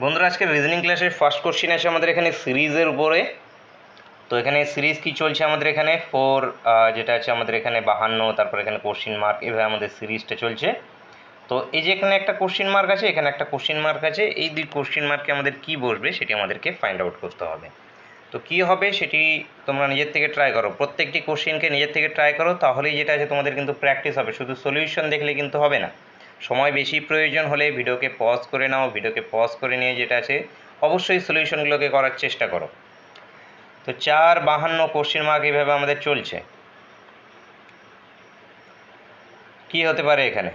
বন্ধুরা, আজকে রিজনিং ক্লাসের ফার্স্ট কোশ্চিন আছে আমাদের এখানে সিরিজের উপরে। তো এখানে সিরিজ কি চলছে আমাদের এখানে ফোর, যেটা আছে আমাদের এখানে 52, তারপর এখানে কোশ্চিন মার্ক, এভাবে আমাদের সিরিজটা চলছে। তো এই যে এখানে একটা কোশ্চিন মার্ক আছে, এখানে একটা কোশ্চিন মার্ক আছে, এই দুই কোশ্চিন মার্কে আমাদের কি বসবে সেটি আমাদেরকে ফাইন্ড আউট করতে হবে। তো কি হবে সেটি তোমরা নিজের থেকে ট্রাই করো, প্রত্যেকটি কোশ্চিনকে নিজের থেকে ট্রাই করো, তাহলেই যেটা আছে তোমাদের কিন্তু প্র্যাকটিস হবে। শুধু সলিউশন দেখলে কিন্তু হবে না, সময় বেশি প্রয়োজন হলে ভিডিওকে পজ করে নাও, ভিডিওকে পজ করে নিয়ে যেটা আছে অবশ্যই সলিউশনগুলোকে করার চেষ্টা করো। তো 452 কোশ্চিন মার্ক এইভাবে আমাদের চলছে। কি হতে পারে এখানে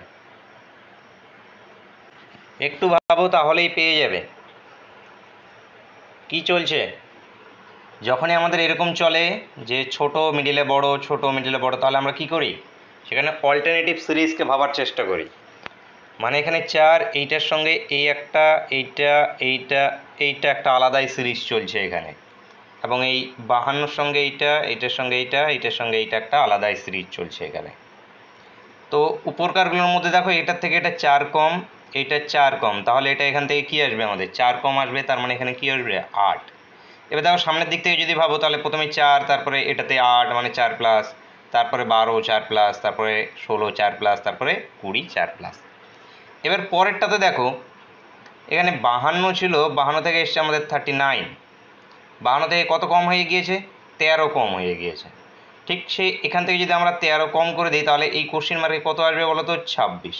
একটু ভাবো, তাহলেই পেয়ে যাবে কি চলছে। যখনই আমাদের এরকম চলে যে ছোট মিডিলে বড়, ছোট মিডিলে বড়, তাহলে আমরা কি করি, সেখানে অল্টারনেটিভ সিরিজকে ভাবার চেষ্টা করি। মানে এখানে 4, এইটার সঙ্গে এই একটা, এইটা, এইটা, এইটা একটা আলাদাই সিরিজ চলছে এখানে, এবং এই 52 সঙ্গে এইটা, এইটার সঙ্গে এইটা, এইটার সঙ্গে এইটা একটা আলাদাই সিরিজ চলছে এখানে। তো উপরকারগুলোর মধ্যে দেখো এটার থেকে এটা 4 কম, এইটা 4 কম, তাহলে এটা এখান থেকে কি আসবে, আমাদের 4 কম আসবে, তার মানে এখানে কি আসবে 8। এবার দেখো সামনের দিক থেকে যদি ভাবো, তাহলে প্রথমে 4, তারপরে এটাতে 8 মানে 4 প্লাস, তারপরে 12 4 প্লাস, তারপরে 16 4 প্লাস, তারপরে 20 4 প্লাস। এবার পরেরটাতে দেখো এখানে 52 ছিল, 52 থেকে এসছে আমাদের 39, 52 থেকে কত কম হয়ে গিয়েছে, 13 কম হয়ে গিয়েছে। ঠিক সেই এখান থেকে যদি আমরা 13 কম করে দিই, তাহলে এই কোশ্চিন মার্কে কত আসবে বলো তো, 26।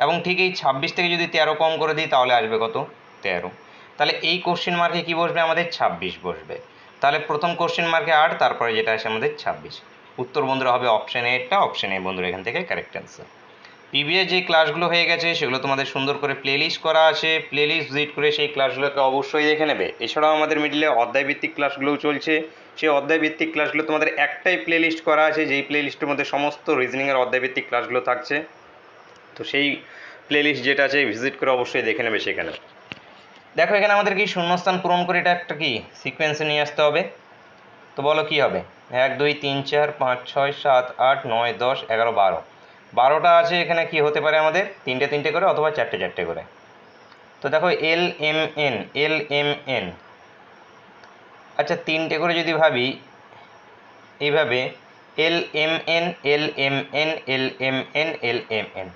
এবং ঠিক এই 26 থেকে যদি 13 কম করে দিই, তাহলে আসবে কত, 13। তাহলে এই কোশ্চিন মার্কে কি বসবে, আমাদের 26 বসবে। তাহলে প্রথম কোশ্চিন মার্কে 8, তারপরে যেটা আসে আমাদের 26। উত্তর বন্ধুরা হবে অপশন এটা, অপশন এ বন্ধুরা এখান থেকে কারেক্ট অ্যান্সার। প্রিভিয়াস যে ক্লাসগুলো হয়ে গেছে সেগুলো তোমাদের সুন্দর করে প্লেলিস্ট করা আছে, প্লেলিস্ট ভিজিট করে সেই ক্লাসগুলোকে অবশ্যই দেখে নেবে। এছাড়াও আমাদের মিডিলে অধ্যায়ভিত্তিক ক্লাসগুলোও চলছে, সেই অধ্যায়ভিত্তিক ক্লাসগুলো তোমাদের একটাই প্লেলিস্ট করা আছে, যেই প্লেলিস্টের মধ্যে সমস্ত রিজনিংয়ের অধ্যায়ভিত্তিক ক্লাসগুলো থাকছে। তো সেই প্লেলিস্ট যেটা আছে ভিজিট করে অবশ্যই দেখে নেবে সেখানে। দেখো এখানে আমাদের কি শূন্যস্থান পূরণ করে এটা একটা কি সিকোয়েন্সে নিয়ে আসতে হবে। তো বলো কি হবে, 1 2 3 4 5 6 7 8 9 10 11 12, 12টা আছে এখানে, কি হতে পারে আমাদের তিনটে তিনটে করে অথবা চারটে চারটে করে। তো দেখো L M N, L M N, আচ্ছা তিনটে করে যদি ভাবি এইভাবে, L M N L M N L M N L M N,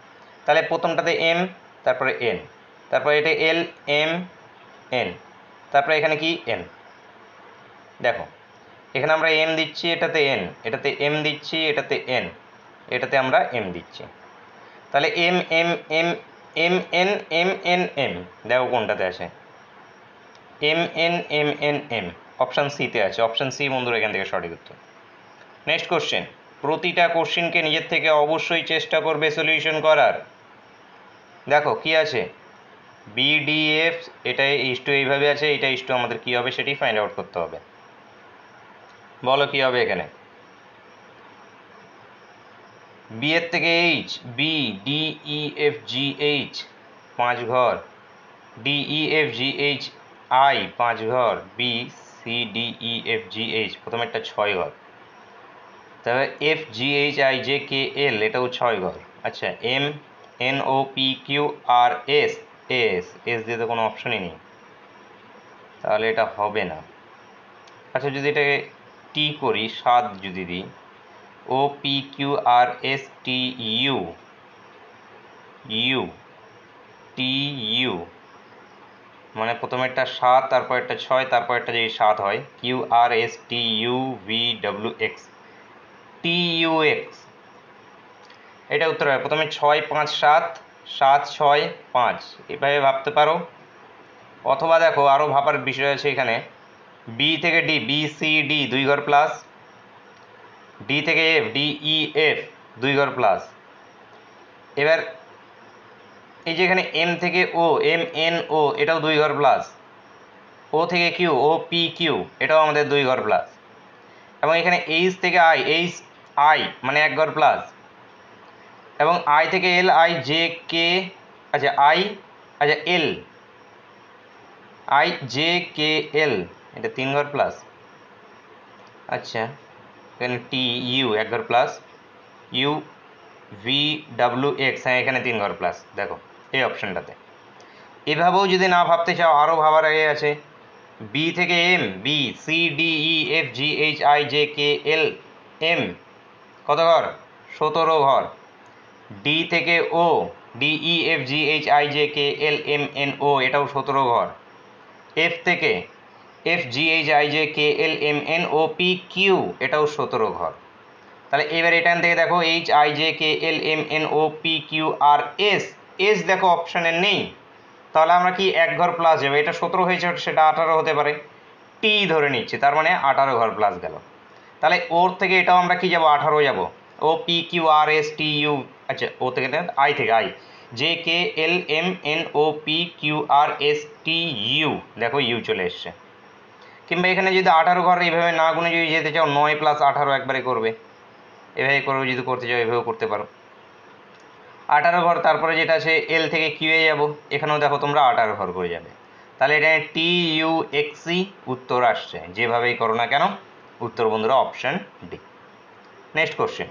তাহলে প্রথমটাতে এম, তারপরে এন, তারপরে এটা এল এম এন, তারপরে এখানে কি এন। দেখো এখানে আমরা এম দিচ্ছি, এটাতে এন, এটাতে এম দিচ্ছি, এটাতে এন, এটাতে আমরা এম দিচ্ছি। তাহলে M M M M N M N M, দেখো কোনটাতে আছে, M N M N M, option সিতে আছে। অপশান সি বন্ধুরা এখান থেকে সঠিক উত্তর। নেক্সট কোশ্চেন, প্রতিটা কোশ্চেনকে নিজের থেকে অবশ্যই চেষ্টা করবে সলিউশন করার। দেখো কি আছে, বিডিএফ, এটা ইস্টু এইভাবে আছে, এটা ইস্টু আমাদের কি হবে সেটি ফাইন্ড আউট করতে হবে। বলো কি হবে এখানে, বি এর থেকে H, B D E F G H 5 ঘর, D E F G H I 5 ঘর, B C D E F G H প্রথমেরটা 6 ঘর, তারপরে F G H I J K L এটাও 6 ঘর। আচ্ছা M N O P Q R S, S S দিয়ে তো কোনো অপশনই নেই, তাহলে এটা হবে না। আচ্ছা যদি এটাকে টি করি, 7 যদি দিই, O P Q R S T U, U T U, মানে প্রথমেরটা 7, তারপরেরটা 6, তারপরেরটা যদি 7 হয়, Q R S T U V W X, T U X, এটা উত্তর হবে। প্রথমে 6 5 7, 7 6 5, এভাবে ভাবতে পারো। অথবা দেখো আরও ভাবার বিষয় আছে এখানে, বি থেকে ডি, বি সি ডি 2 ঘর প্লাস, ডি থেকে এফ, ডি ই এফ 2 ঘর প্লাস। এবার এই যে এখানে এম থেকে ও, এম এন ও এটাও 2 ঘর প্লাস, ও থেকে কিউ, ও পি কিউ এটাও আমাদের 2 ঘর প্লাস, এবং এখানে এইচ থেকে আই, এইচ আই মানে 1 ঘর প্লাস, এবং আই থেকে এল, আই জে কে, আচ্ছা আই, আচ্ছা এল, আই জে কে এল এটা 3 ঘর প্লাস। আচ্ছা এখানে টি ইউ 1 ঘর plus, U V W x, হ্যাঁ এখানে 3 ঘর প্লাস। দেখো এই অপশানটাতে, এভাবেও যদি না ভাবতে চাও, আরও ভাবার আগে আছে। বি থেকে M, B C D E F G H I J K L M, কত ঘর? 17 ঘর। ডি থেকে O, D E F G H I J K L M N O, এটাও 17 ঘর। এফ থেকে F G H I J K L M N O P Q, এটাও 17 ঘর। তাহলে এবার এখান থেকে দেখো H I J K L M N O P Q R S, S দেখো অপশানে নেই, তাহলে আমরা কি এক ঘর প্লাস যাবে। এটা 17 হয়েছে, সেটা 18 হতে পারে, টি ধরে নিচ্ছি, তার মানে 18 ঘর প্লাস গেল। তাহলে ওর থেকে এটাও আমরা কি যাব, 18 যাব। O P Q R S T U, আচ্ছা ও থেকে আই থেকে I J K L M N O P Q R S T U, দেখো ইউ চলে এসছে। কিংবা এখানে যদি 18 ঘর এইভাবে না গুনে যদি যেতে চাও, 9 প্লাস 18 একবারে করবে, এভাবে করবে। যদি করতে চাও এভাবেও করতে পারো। 18 ঘর, তারপরে যেটা আছে এল থেকে কিউ এ যাবো, এখানেও দেখো তোমরা 18 ঘর করে যাবে। তাহলে এখানে টি ইউ এক্স সি উত্তর আসছে, যেভাবেই করো না কেন উত্তর বন্ধুরা অপশান ডি। নেক্সট কোশ্চেন,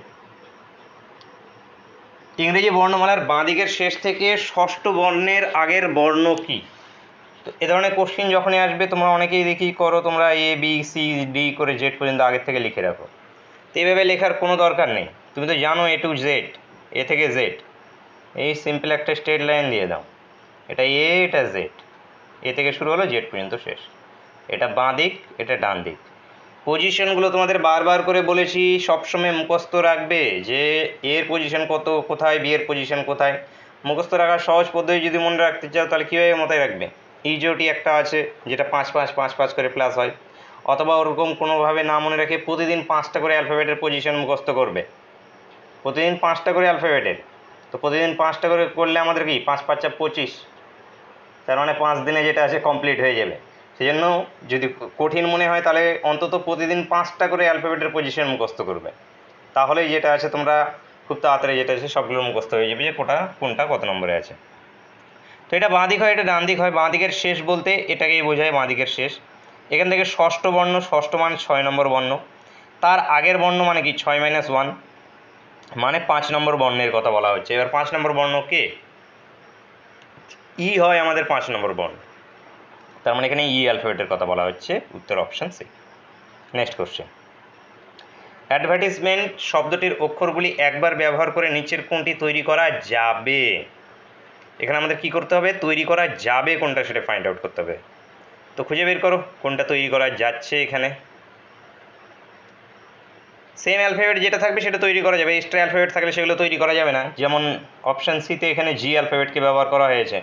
ইংরেজি বর্ণমালার বাঁ দিকের শেষ থেকে ষষ্ঠ বর্ণের আগের বর্ণ কি? তো এ ধরনের কোশ্চেন যখনই আসবে, তোমরা অনেকেই দেখি করো, তোমরা এ বি সি ডি করে জেড পর্যন্ত আগের থেকে লিখে রাখো। তো এইভাবে লেখার কোনো দরকার নেই, তুমি তো জানো এ টু জেড, এ থেকে জেড, এই সিম্পল একটা স্ট্রেট লাইন দিয়ে দাও, এটা এ, এটা জেড, এ থেকে শুরু হলো জেড পর্যন্ত শেষ। এটা বাঁ দিক, এটা ডান দিক। পজিশনগুলো তোমাদের বারবার করে বলেছি, সবসময় মুখস্থ রাখবে যে এর পজিশন কত কোথায়, বি এর পজিশন কোথায়। মুখস্থ রাখার সহজ পদ্ধতি যদি মনে রাখতে চাও, তাহলে কীভাবে মাথায় রাখবে? ইজোটি একটা আছে যেটা 5 5 5 5 করে প্লাস হয়, অথবা ওরকম কোনোভাবে না মনে রেখে প্রতিদিন 5টা করে অ্যালফাবেটের পজিশন মুখস্থ করবে, প্রতিদিন 5টা করে অ্যালফাবেটের। তো প্রতিদিন 5টা করে করলে আমাদের কি 5 5 25, তার মানে 5 দিনে যেটা আছে কমপ্লিট হয়ে যাবে। সেই জন্য যদি কঠিন মনে হয়, তাহলে অন্তত প্রতিদিন 5টা করে অ্যালফাবেটের পজিশন মুখস্থ করবে, তাহলেই যেটা আছে তোমরা খুব তাড়াতাড়ি যেটা আছে সবগুলো মুখস্থ হয়ে যাবে যে কোনটা কত নম্বরে আছে। তো এটা বাঁ দিক হয়, এটা ডান দিক হয়। বাঁ দিকের শেষ বলতে এটাকেই বোঝায়, বাঁ দিকের শেষ। এখান থেকে ষষ্ঠ বর্ণ, ষষ্ঠ মানে 6 নম্বর বর্ণ, তার আগের বর্ণ মানে কি 6 - 1, মানে 5 নম্বর বর্ণের কথা বলা হচ্ছে। এবার 5 নম্বর বর্ণ কে? ই হয় আমাদের 5 নম্বর বর্ণ, তার মানে এখানে ই অ্যালফাবেটের কথা বলা হচ্ছে, উত্তর option C. Next question, advertisement শব্দটির অক্ষরগুলি একবার ব্যবহার করে নিচের কোনটি তৈরি করা যাবে? এখানে আমাদের কি করতে হবে? তৈরি করা যাবে কোনটা সেটা ফাইন্ড আউট করতে হবে। তো খুঁজে বের করো কোনটা তৈরি করা যাচ্ছে। এখানে সেম অ্যালফাবেট যেটা থাকবে সেটা তৈরি করা যাবে, এক্সট্রা অ্যালফাবেট থাকলে সেগুলো তৈরি করা যাবে না। যেমন অপশান সিতে এখানে জি অ্যালফাবেটকে ব্যবহার করা হয়েছে,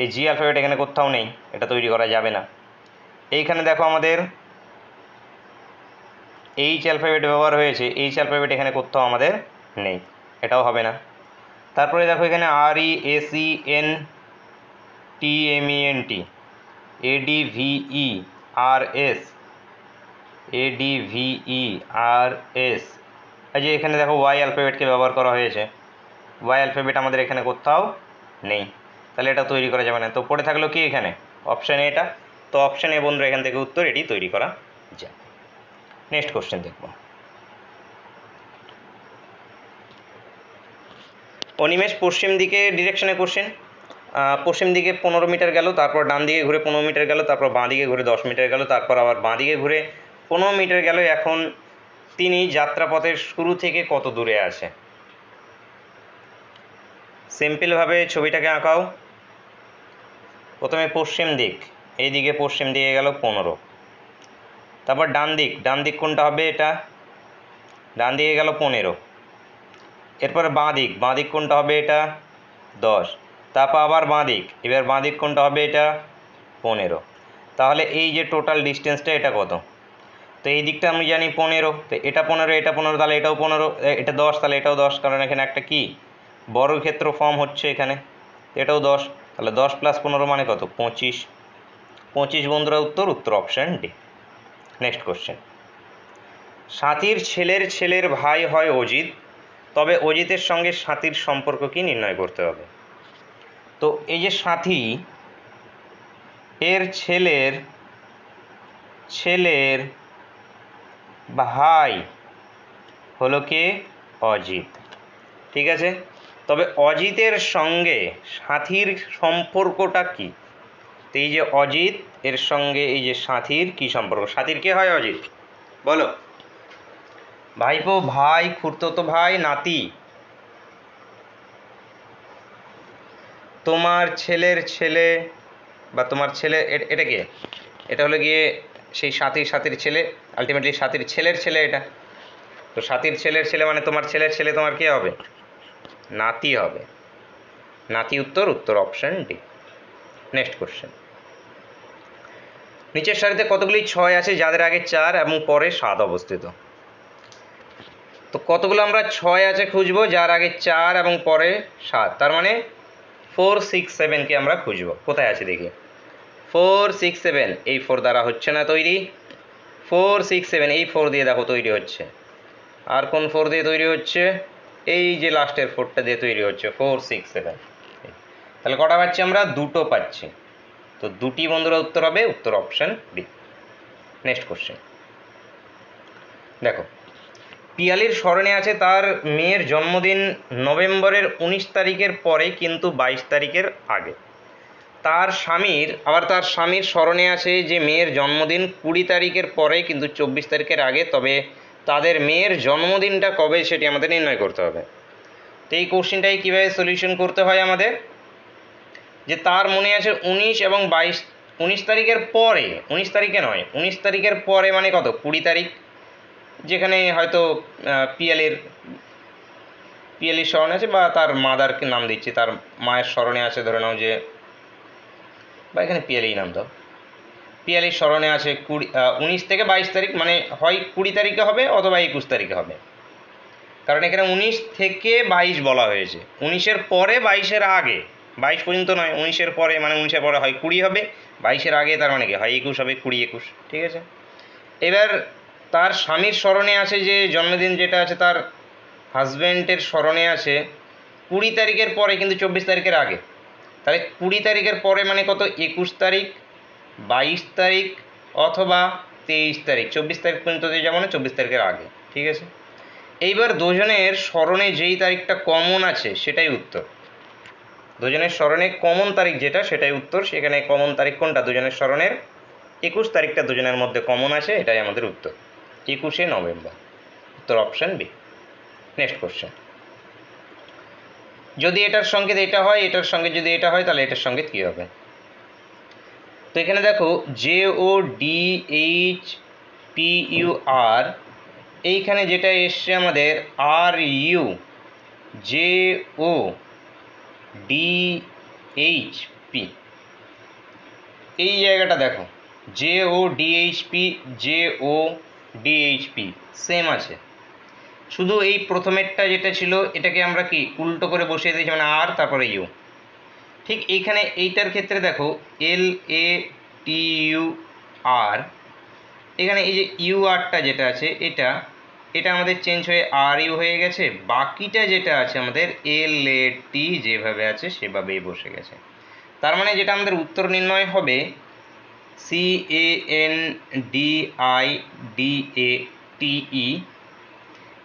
এই জি অ্যালফাবেট এখানে কোথাও নেই, এটা তৈরি করা যাবে না। এইখানে দেখো আমাদের এইচ অ্যালফাবেট ব্যবহার হয়েছে, এইচ অ্যালফাবেট এখানে কোথাও আমাদের নেই, এটাও হবে না। তারপরে দেখো এখানে R E S E N T M E N T, A D V E R S, A D V E R S, এই যে এখানে দেখো ওয়াই অ্যালফাবেটকে ব্যবহার করা হয়েছে, ওয়াই অ্যালফাবেট আমাদের এখানে কোথাও নেই, তাহলে এটা তৈরি করা যাবে না। তো পড়ে থাকলো কি এখানে? অপশান এটা। তো অপশান এ বন্ধুরা এখান থেকে উত্তর এটি তৈরি করা যায়। নেক্সট কোশ্চেন দেখব, অনিমেষ পশ্চিম দিকে ডিরেকশনে কোশ্চেন। পশ্চিম দিকে 15 মিটার গেল, তারপর ডান দিকে ঘুরে 15 মিটার গেল, তারপর বাঁ দিকে ঘুরে 10 মিটার গেল, তারপর আবার বাঁ দিকে ঘুরে 15 মিটার গেল। এখন তিনি যাত্রাপথের শুরু থেকে কত দূরে আছে? সিম্পলভাবে ছবিটাকে আঁকাও। প্রথমে পশ্চিম দিক, এই দিকে পশ্চিম দিকে গেল 15, তারপর ডান দিক, ডান দিক কোনটা হবে? এটা ডান দিকে গেল 15, এরপরে বাঁ দিক, বাঁ দিক কোনটা হবে? এটা 10, তারপর আবার বাঁ দিক, এবার বাঁ দিক কোনটা হবে? এটা 15। তাহলে এই যে টোটাল ডিস্টেন্সটা এটা কত? তো এই দিকটা আমি জানি 15, তো এটা 15, এটা 15, তাহলে এটাও 15, এটা 10, তাহলে এটাও 10, কারণ এখানে একটা কি বর্গক্ষেত্র ফর্ম হচ্ছে এখানে, এটাও 10, তাহলে 10 + 15 মানে কত? 25। 25 বন্ধুরা উত্তর অপশান ডি। নেক্সট কোশ্চেন, সাথীর ছেলের ছেলের ভাই হয় অজিত, তবে অজিতের সঙ্গে সাথীর সম্পর্ক কি নির্ণয় করতে হবে? তো এই যে সাথী, এর ছেলের ছেলের ভাই হলো কে? অজিত। ঠিক আছে, তবে অজিতের সঙ্গে সাথীর সম্পর্কটা কি? তো এই যে অজিত এর সঙ্গে এই যে সাথীর কি সম্পর্ক? সাথীর কে হয়? অজিত। বলো। ভাইপো, ভাই, খুড়তুতো ভাই, নাতি। তোমার ছেলের ছেলে বা তোমার ছেলে, এটা কে? এটা হলো গিয়ে সেই সাথীর ছেলে, আলটিমেটলি সাথীর ছেলের ছেলে এটা। তো সাথীর ছেলের ছেলে মানে তোমার ছেলের ছেলে তোমার কে হবে? নাতি হবে। নাতি উত্তর, উত্তর অপশন ডি। Next question. নিচের সারিতে কতগুলি 6 আছে যাদের আগে 4 এবং পরে 7 অবস্থিত? তো কতগুলো আমরা 6 আছে খুঁজবো যার আগে 4 এবং পরে 7, তার মানে 4 6 7 কে আমরা খুঁজবো। কোথায় আছে দেখি? 4 6 7, এই 4 দ্বারা হচ্ছে না তৈরি। 4 6 7, এই 4 দিয়ে দেখো তৈরি হচ্ছে। আর কোন 4 দিয়ে তৈরি হচ্ছে? এই যে লাস্টের 4টা দিয়ে তৈরি হচ্ছে, 4 6 7। তাহলে কটা পাচ্ছি আমরা? দুটো পাচ্ছি। তো দুটি বন্ধুরা উত্তর হবে, উত্তর অপশন বি। নেক্সট কোশ্চেন দেখো। পিয়ালির স্মরণে আছে তার মেয়ের জন্মদিন নভেম্বরের 19 তারিখের পরে কিন্তু 22 তারিখের আগে। তার স্বামীর স্মরণে আছে যে মেয়ের জন্মদিন 20 তারিখের পরে কিন্তু 24 তারিখের আগে, তবে তাদের মেয়ের জন্মদিনটা কবে সেটি আমাদের নির্ণয় করতে হবে। তো এই কোশ্চেনটাই কীভাবে সলিউশন করতে হয় আমাদের? যে তার মনে আছে 19 এবং 22, 19 তারিখের পরে, 19 তারিখে নয়, 19 তারিখের পরে মানে কত? 20 তারিখ, যেখানে হয়তো পিয়ালির স্মরণে আছে বা তার মাদারকে নাম দিচ্ছি, তার মায়ের স্মরণে আছে, ধরে নাও যে, বা এখানে পিয়ালি নাম দাও। পিয়ালির স্মরণে আছে 19 থেকে 22 তারিখ, মানে হয় 20 তারিখে হবে অথবা 21 তারিখে হবে। কারণ এখানে 19 থেকে 22 বলা হয়েছে, 19-এর পরে 22-এর আগে, 22 পর্যন্ত নয়, 19-এর পরে, মানে 19-এর পরে হয় 20 হবে, 22-এর আগে তার মানে কি হয় 21 হবে, 20 21, ঠিক আছে। এবার তার স্বামীর স্মরণে আছে যে জন্মদিন যেটা আছে, তার হাজব্যান্ডের স্মরণে আছে 20 তারিখের পরে কিন্তু 24 তারিখের আগে। তাহলে 20 তারিখের পরে মানে কত? 21 তারিখ, 22 তারিখ অথবা 23 তারিখ, 24 তারিখ পর্যন্ত দিয়ে যাবো না, 24 তারিখের আগে, ঠিক আছে। এইবার দুজনের স্মরণে যেই তারিখটা কমন আছে সেটাই উত্তর। দুজনের স্মরণে কমন তারিখ যেটা সেটাই উত্তর। সেখানে কমন তারিখ কোনটা? দুজনের স্মরণের 21 তারিখটা দুজনের মধ্যে কমন আছে, এটাই আমাদের উত্তর, 21শে নভেম্বর, উত্তর অপশান বি। Next question. যদি এটার সঙ্গেত এটা হয়, এটার সঙ্গে যদি এটা হয়, তাহলে এটার সঙ্গে কী হবে? তো এখানে দেখো JODHPUR, এইখানে যেটা এসছে আমাদের RU JODHP, এই জায়গাটা দেখো JODHP সেম আছে, শুধু এই প্রথমেরটা যেটা ছিল এটাকে আমরা কি উল্টো করে বসিয়ে দিয়েছি, মানে আর তারপরে ইউ। ঠিক এইখানে এইটার ক্ষেত্রে দেখো LATUR, এখানে এই যে URটা যেটা আছে এটা আমাদের চেঞ্জ হয়ে RU হয়ে গেছে, বাকিটা যেটা আছে আমাদের LAT যেভাবে আছে সেভাবেই বসে গেছে। তার মানে যেটা আমাদের উত্তর নির্ণয় হবে CANDIDATE,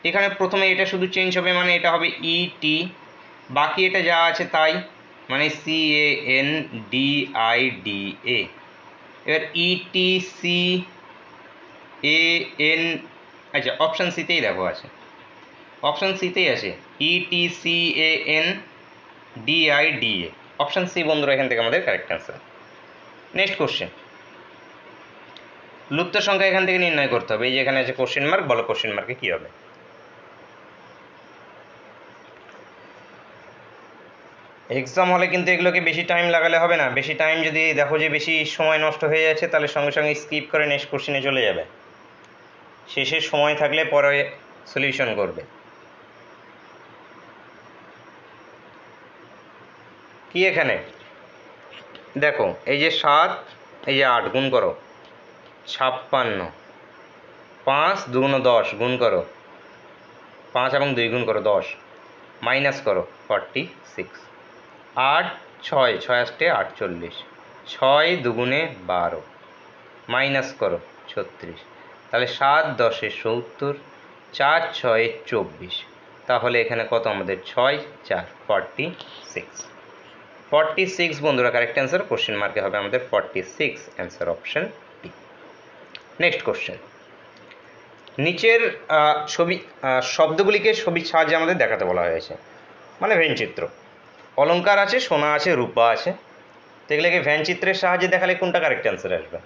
এখানে প্রথমে এটা শুধু চেঞ্জ হবে, মানে এটা হবে ET, বাকি এটা যা আছে তাই, মানে CANDIDA। এবার ETCAN, আচ্ছা অপশান সিতেই দেখো আছে, অপশান সিতেই আছে ETCANDIDA, অপশান সি বন্ধুরা এখান থেকে আমাদের কারেক্ট অ্যান্সার। Next question. লুপ্ত সংখ্যা এখান থেকে নির্ণয় করতে হবে। এই যে এখানে আছে কোশ্চেন মার্ক, বলো কোশ্চেন মার্কে কী হবে? এক্সাম হলে কিন্তু এগুলোকে বেশি টাইম লাগালে হবে না। বেশি টাইম যদি দেখো যে বেশি সময় নষ্ট হয়ে যাচ্ছে, তাহলে সঙ্গে সঙ্গে স্কিপ করে নেক্সট কোশ্চেনে চলে যাবে, শেষে সময় থাকলে পরে সলিউশন করবে। কি এখানে দেখো, এই যে 7, এই যে 8, গুণ করো 56, 5 2 10, গুণ করো 5 এবং 2 গুণ করো 10, মাইনাস করো 46, 8 6 6 8 48, 6 2 12, মাইনাস করো 36, তাহলে 7 10 70, 4 6 24, তাহলে এখানে কত আমাদের 6 4 46 বন্ধুরা কারেক্ট অ্যান্সার, কোশ্চেন মার্কে হবে আমাদের 46, answer option B. Next question, নিচের ছবি শব্দগুলিকে ছবির সাহায্যে আমাদের দেখাতে বলা হয়েছে, মানে ভেনচিত্র। অলংকার আছে, সোনা আছে, রূপা আছে, তো এগুলোকে ভ্যানচিত্রের সাহায্যে দেখালে কোনটা কারেক্ট অ্যান্সার আসবে?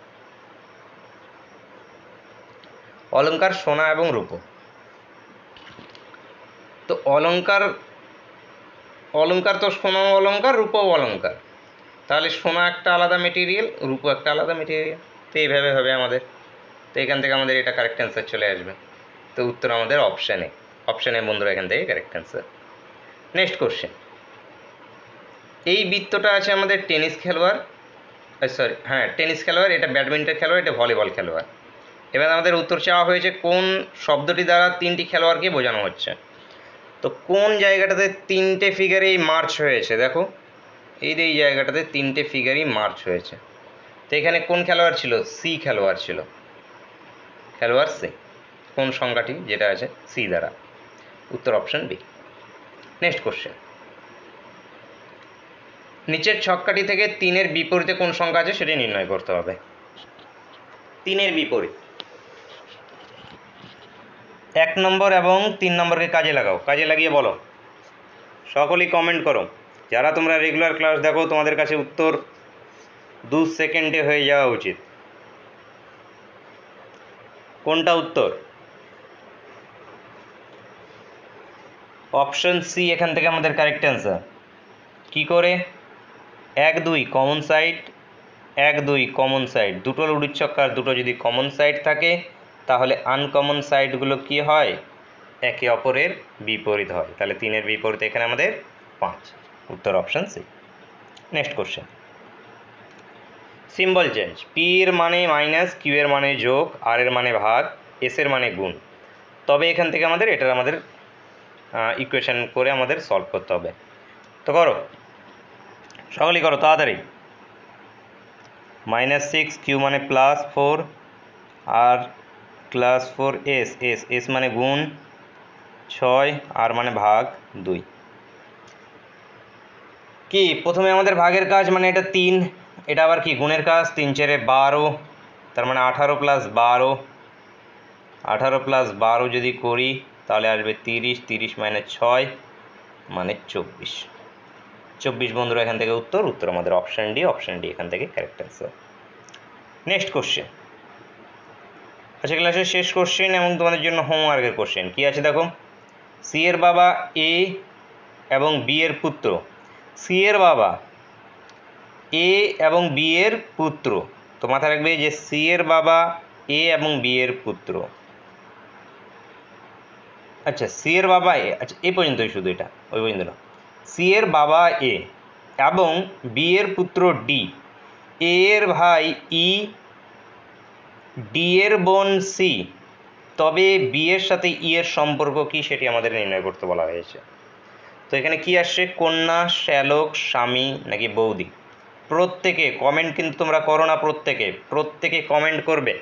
অলংকার, সোনা এবং রূপো। তো অলংকার তো সোনাও অলংকার, রূপও অলংকার, তাহলে সোনা একটা আলাদা মেটেরিয়াল, রূপো একটা আলাদা মেটেরিয়াল, তো এইভাবে হবে আমাদের। তো এখান থেকে আমাদের এটা কারেক্ট অ্যান্সার চলে আসবে। তো উত্তর আমাদের অপশানে বন্ধুরা এখান থেকে কারেক্ট অ্যান্সার। নেক্সট কোশ্চেন, এই বৃত্তটা আছে আমাদের টেনিস খেলোয়াড়, টেনিস খেলোয়াড়, এটা ব্যাডমিন্টন খেলোয়াড়, এটা ভলিবল খেলোয়াড়। এবার আমাদের উত্তর চাওয়া হয়েছে কোন শব্দটি দ্বারা তিনটি খেলোয়াড়কে বোঝানো হচ্ছে। তো কোন জায়গাটাতে তিনটে ফিগারেই মার্চ হয়েছে, দেখো এই যে এই জায়গাটাতে তিনটে ফিগারই মার্চ হয়েছে। তো এখানে কোন খেলোয়াড় ছিল? সি খেলোয়াড় ছিল, খেলোয়াড় সি। কোন সংখ্যাটি যেটা আছে সি দ্বারা, উত্তর অপশন বি। নেক্সট কোশ্চেন, নিচের ছক্কাটি থেকে 3-এর বিপরীতে কোন সংখ্যা আছে সেটি নির্ণয় করতে হবে। 3-এর বিপরীত 1 নম্বর এবং 3 নম্বরকে কাজে লাগাও, কাজে লাগিয়ে বলো। সকলেই কমেন্ট করো, যারা তোমরা রেগুলার ক্লাস দেখো তোমাদের কাছে উত্তর 2 সেকেন্ডে হয়ে যাওয়া উচিত। কোনটা উত্তর? অপশন সি এখান থেকে আমাদের কারেক্ট অ্যান্সার। কি করে? 1 2 কমন সাইড, 1 2 কমন সাইড, দুটো লুডুর ছক্কার দুটো যদি কমন সাইড থাকে তাহলে আনকমন সাইডগুলো কি হয়? একে অপরের বিপরীত হয়। তাহলে 3-এর বিপরীত এখানে আমাদের 5, উত্তর option C. Next question, symbol change, P এর মানে মাইনাস, কিউ এর মানে যোগ, আর এর মানে ভাগ, এস এর মানে গুণ। তবে এখান থেকে আমাদের ইকুয়েশন করে আমাদের সলভ করতে হবে। তো করো, সকলেই করো তাড়াতাড়ি। -6, কিউ মানে +4, আর +4 এস মানে গুণ 6, আর মানে ভাগ 2। কি প্রথমে আমাদের ভাগের কাজ, মানে এটা 3, এটা আবার কি গুণের কাজ, 3 4 12, তার মানে 18 + 12, 18 + 12 যদি করি তাহলে আসবে 30, 30 - 6 মানে 24 বন্ধুরা এখান থেকে উত্তর আমাদের অপশন ডি এখান থেকে কারেক্ট অ্যান্সার। নেক্সট কোশ্চেন, আচ্ছা ক্লাসের শেষ কোশ্চেন এবং তোমাদের জন্য হোমওয়ার্কের কোশ্চেন কি আছে দেখো। সি এর বাবা এ এবং বি এর পুত্র, সি এর বাবা এ এবং বি এর পুত্র। তো মাথায় রাখবে যে সি এর বাবা এ এবং বি এর পুত্র। আচ্ছা সি এর বাবা এ, আচ্ছা এই পর্যন্তই, শুধু এটা ওই পর্যন্ত না। সি এর বাবা এ এবং বি এর পুত্র ডি, এ এর ভাই ই, ডি এর বোন সি, তবে বি এর সাথে ই এর সম্পর্ক কি সেটি আমাদের নির্ণয় করতে বলা হয়েছে। তো এখানে কি আসছে, কন্যা, শ্যালক, স্বামী নাকি বৌদি। প্রত্যেকে কমেন্ট কিন্তু তোমরা করো না, প্রত্যেকে কমেন্ট করবে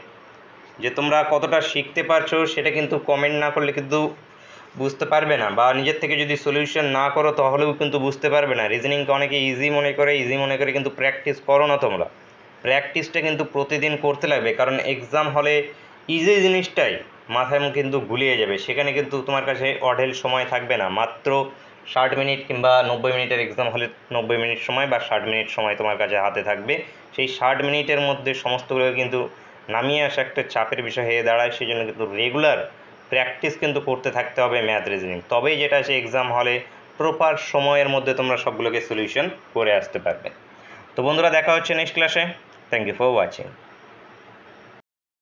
যে তোমরা কতটা শিখতে পারছো, সেটা কিন্তু কমেন্ট না করলে কিন্তু বুঝতে পারবে না, বা নিজের থেকে যদি সলিউশন না করো তাহলেও কিন্তু বুঝতে পারবে না। রিজনিংকে অনেকে ইজি মনে করে কিন্তু প্র্যাকটিস করো না তোমরা। প্র্যাকটিসটা কিন্তু প্রতিদিন করতে লাগবে, কারণ এক্সাম হলে ইজি জিনিসটাই মাথায় কিন্তু গুলিয়ে যাবে, সেখানে কিন্তু তোমার কাছে অঢেল সময় থাকবে না। মাত্র 60 মিনিট কিংবা 90 মিনিটের এক্সাম হলে 90 মিনিট সময় বা 60 মিনিট সময় তোমার কাছে হাতে থাকবে। সেই 60 মিনিটের মধ্যে সমস্তগুলো কিন্তু নামিয়ে আসা একটা চাপের বিষয় হয়ে দাঁড়ায়। সেই জন্য কিন্তু রেগুলার প্র্যাকটিস কিন্তু করতে থাকতে হবে ম্যাথ রিজনিং, তবেই যেটা আছে এক্সাম হলে প্রপার সময়ের মধ্যে তোমরা সবগুলোকে সলিউশন করে আসতে পারবে। তো বন্ধুরা দেখা হচ্ছে নেক্সট ক্লাসে। Thank you for watching.